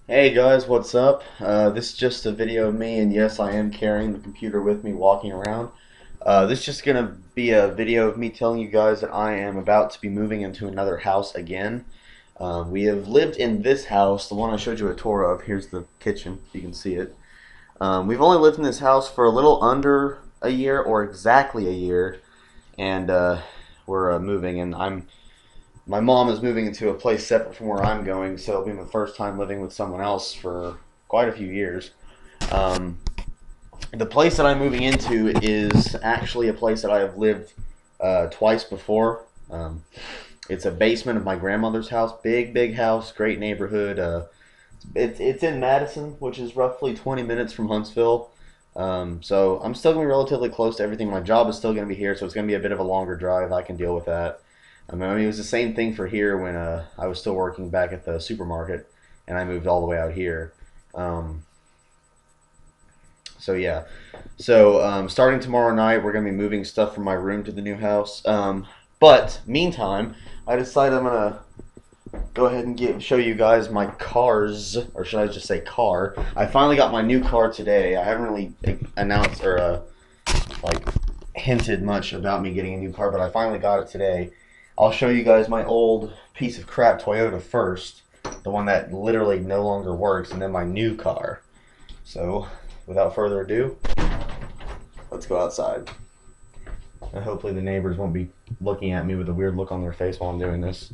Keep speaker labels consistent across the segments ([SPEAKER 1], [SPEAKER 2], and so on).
[SPEAKER 1] Hey guys, what's up? This is just a video of me, and yes, I am carrying the computer with me walking around. This is just gonna be a video of me telling you guys that I am about to be moving into another house again. We have lived in this house, the one I showed you a tour of. Here's the kitchen, you can see it. We've only lived in this house for a little under a year, or exactly a year, and we're moving, and my mom is moving into a place separate from where I'm going, so it'll be my first time living with someone else for quite a few years. Um, the place that I'm moving into is actually a place that I have lived twice before. It's a basement of my grandmother's house. Big house, great neighborhood. It's in Madison, which is roughly 20 minutes from Huntsville. So I'm still going to be relatively close to everything. My job is still going to be here, so it's going to be a bit of a longer drive. I can deal with that. I mean, it was the same thing for here when I was still working back at the supermarket, and I moved all the way out here. Um, so yeah, starting tomorrow night, we're gonna be moving stuff from my room to the new house. But meantime, I decided I'm gonna go ahead and show you guys my cars, or should I just say car? I finally got my new car today. I haven't really announced or like hinted much about me getting a new car, but I finally got it today. I'll show you guys my old piece of crap Toyota first, the one that literally no longer works, and then my new car. So, without further ado, let's go outside. And hopefully the neighbors won't be looking at me with a weird look on their face while I'm doing this.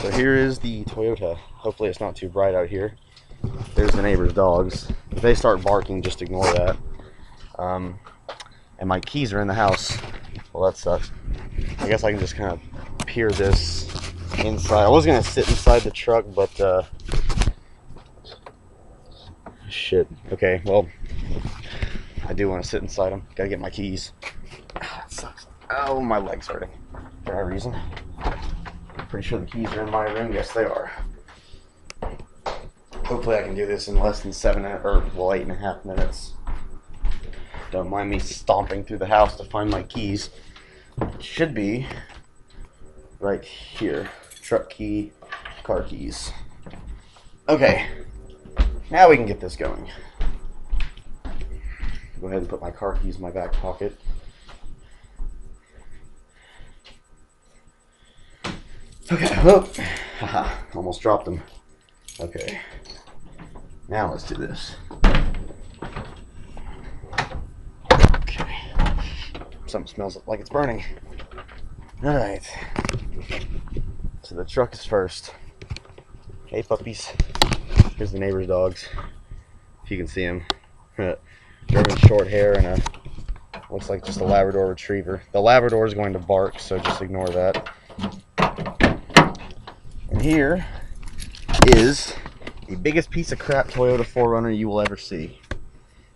[SPEAKER 1] So here is the Toyota. Hopefully it's not too bright out here. There's the neighbor's dogs. If they start barking, just ignore that. And my keys are in the house. Well, that sucks. I guess I can just kind of peer this inside. I was going to sit inside the truck, but shit. Okay, well, I do want to sit inside them. Gotta get my keys. That sucks. Oh, my leg's hurting for no reason. Pretty sure the keys are in my room. Yes, they are. Hopefully I can do this in less than 8.5 minutes. Don't mind me stomping through the house to find my keys. It should be right here. Truck key, car keys. Okay, now we can get this going. Go ahead and put my car keys in my back pocket. Okay, whoop. Haha, almost dropped them. Okay, now let's do this. Okay, something smells like it's burning. Alright, so the truck is first. Hey puppies, here's the neighbor's dogs, if you can see them. German short hair and looks like just a Labrador retriever. The Labrador is going to bark, so just ignore that. And here is the biggest piece of crap Toyota 4Runner you will ever see.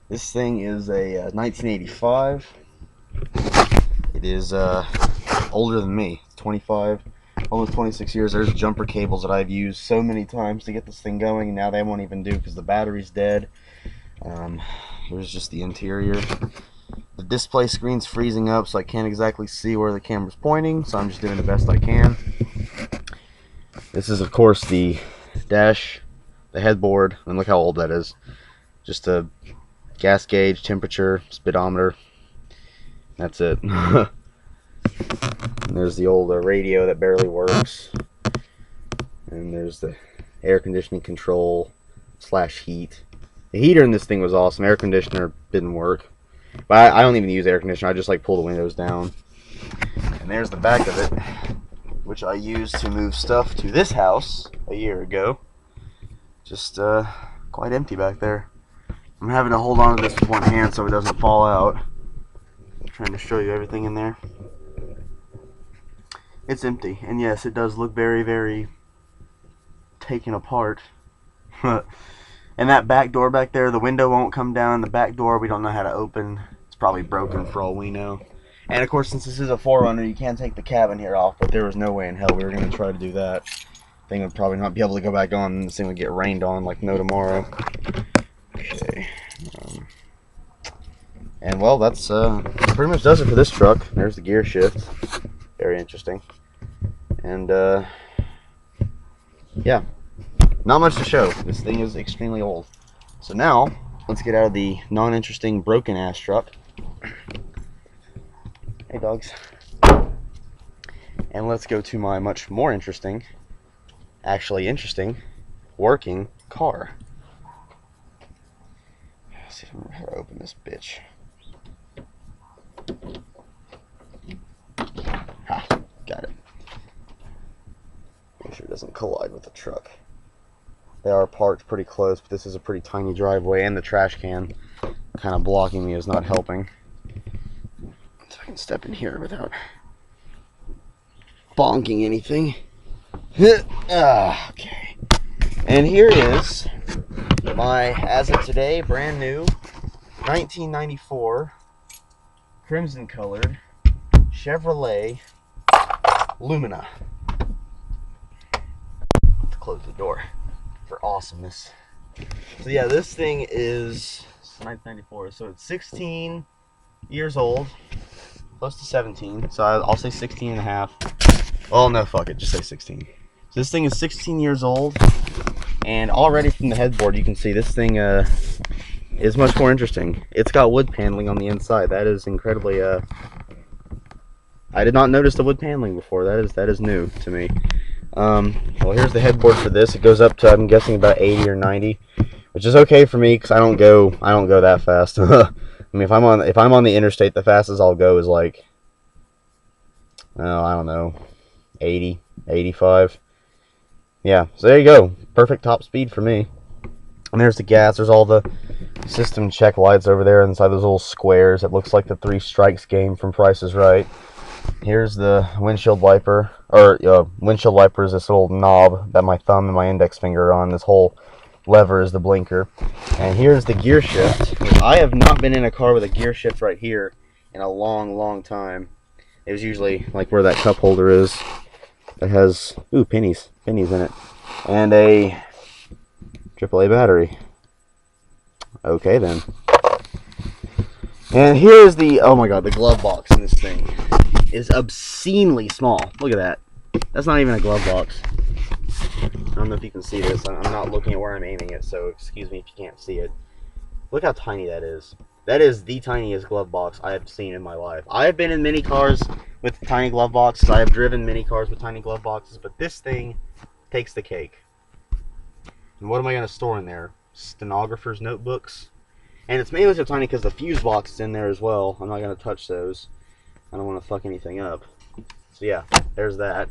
[SPEAKER 1] This thing is a 1985. It is older than me. It's 25, almost 26 years. There's jumper cables that I've used so many times to get this thing going, and now they won't even do because the battery's dead. Here's just the interior. The display screen's freezing up, so I can't exactly see where the camera's pointing, so I'm just doing the best I can. This is, of course, the dash, the headboard, and look how old that is. Just a gas gauge, temperature, speedometer. That's it. And there's the old radio that barely works. And there's the air conditioning control / heat. The heater in this thing was awesome. Air conditioner didn't work. But I don't even use air conditioner. I just like pull the windows down. And there's the back of it, which I used to move stuff to this house a year ago. Just quite empty back there. I'm having to hold on to this with one hand so it doesn't fall out. I'm trying to show you everything in there. It's empty, and yes, it does look very taken apart. And that back door back there, the window won't come down. The back door, we don't know how to open. It's probably broken for all we know. And of course, since this is a 4Runner, you can't take the cabin here off, but there was no way in hell we were going to try to do that. Thing would probably not be able to go back on, and this thing would get rained on like no tomorrow. Okay. And well, that's pretty much does it for this truck. There's the gear shift. Very interesting. And yeah, not much to show. This thing is extremely old. So now, let's get out of the non-interesting broken ass truck. Hey dogs. And let's go to my much more interesting, actually interesting, working car. Let's see if I remember how to open this bitch. Ha, got it. Make sure it doesn't collide with the truck. They are parked pretty close, but this is a pretty tiny driveway, and the trash can kind of blocking me is not helping. So I can step in here without bonking anything. Okay. And here is my, as of today, brand new 1994 crimson colored Chevrolet Lumina. Let's close the door for awesomeness. So yeah, this thing is 1994, so it's 16 years old, close to 17, so I'll say 16 and a half. Oh no, fuck it, just say 16. So this thing is 16 years old, and already from the headboard you can see this thing is much more interesting. It's got wood paneling on the inside. That is incredibly I did not notice the wood paneling before. That is new to me. Well, here's the headboard for this. It goes up to, I'm guessing, about 80 or 90, which is okay for me because I don't go that fast. I mean, if I'm on the interstate, the fastest I'll go is like, oh, I don't know, 80, 85. Yeah, so there you go. Perfect top speed for me. And there's the gas. There's all the system check lights over there inside those little squares. It looks like the Three Strikes game from Price is Right. Here's the windshield wiper, or windshield wiper is this little knob that my thumb and my index finger are on. This whole lever is the blinker. And here's the gear shift. I have not been in a car with a gear shift right here in a long time. It was usually like where that cup holder is. It has, ooh, pennies in it. And a AAA battery. Okay then. And here's the, oh my god, the glove box in this thing is obscenely small. Look at that. That's not even a glove box. I don't know if you can see this. I'm not looking at where I'm aiming it, so excuse me if you can't see it. Look how tiny that is. That is the tiniest glove box I have seen in my life. I have been in many cars with tiny glove boxes. I have driven many cars with tiny glove boxes, but this thing takes the cake. And what am I going to store in there? Stenographers' notebooks? And it's mainly so tiny because the fuse box is in there as well. I'm not going to touch those. I don't want to fuck anything up. So yeah, there's that.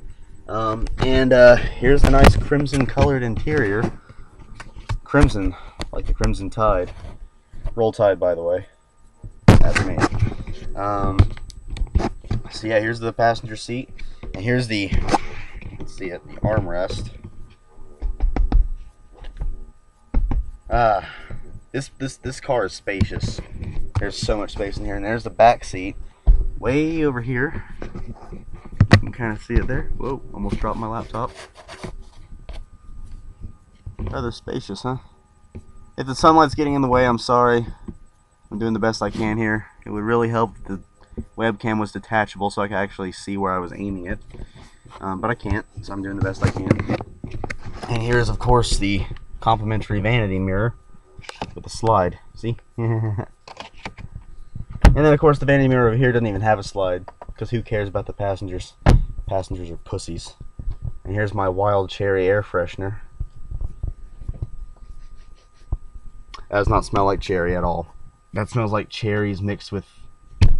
[SPEAKER 1] Here's the nice crimson colored interior. Crimson, like the Crimson Tide. Roll Tide, by the way. That's me. So yeah, here's the passenger seat. And here's the, let's see it, the armrest. This car is spacious. There's so much space in here. And there's the back seat way over here. You can kind of see it there. Whoa, almost dropped my laptop. Rather spacious, huh? If the sunlight's getting in the way, I'm sorry. I'm doing the best I can here. It would really help if the webcam was detachable so I could actually see where I was aiming it. But I can't, so I'm doing the best I can. And here's, of course, the complimentary vanity mirror with a slide. See? And then, of course, the vanity mirror over here doesn't even have a slide, because who cares about the passengers? Passengers are pussies. And here's my Wild Cherry air freshener. That does not smell like cherry at all. That smells like cherries mixed with... It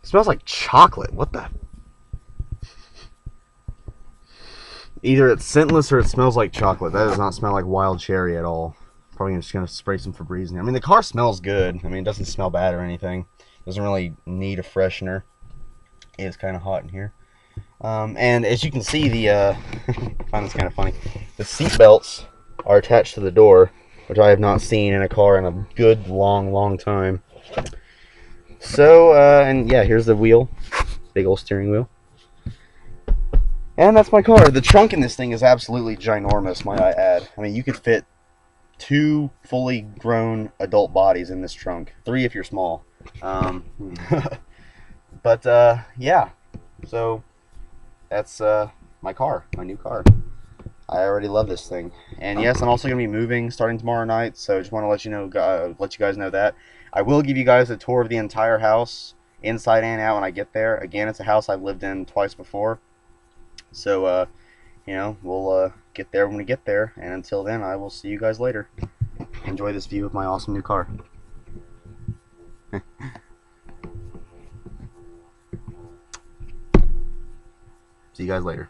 [SPEAKER 1] smells like chocolate. What the... Either it's scentless or it smells like chocolate. That does not smell like wild cherry at all. Probably just going to spray some Febreze in here. I mean, the car smells good. I mean, it doesn't smell bad or anything. Doesn't really need a freshener. It is kind of hot in here. And as you can see, the I find this kind of funny. The seat belts are attached to the door, which I have not seen in a car in a good long time. So, and yeah, here's the wheel. Big old steering wheel. And that's my car. The trunk in this thing is absolutely ginormous, might I add. I mean, you could fit 2 fully grown adult bodies in this trunk. 3 if you're small. But yeah, so that's my car, my new car. I already love this thing. And yes, I'm also going to be moving starting tomorrow night, so just want to let you guys know that. I will give you guys a tour of the entire house, inside and out, when I get there. Again, it's a house I've lived in twice before. So, you know, we'll get there when we get there. And until then, I will see you guys later. Enjoy this view of my awesome new car. See you guys later.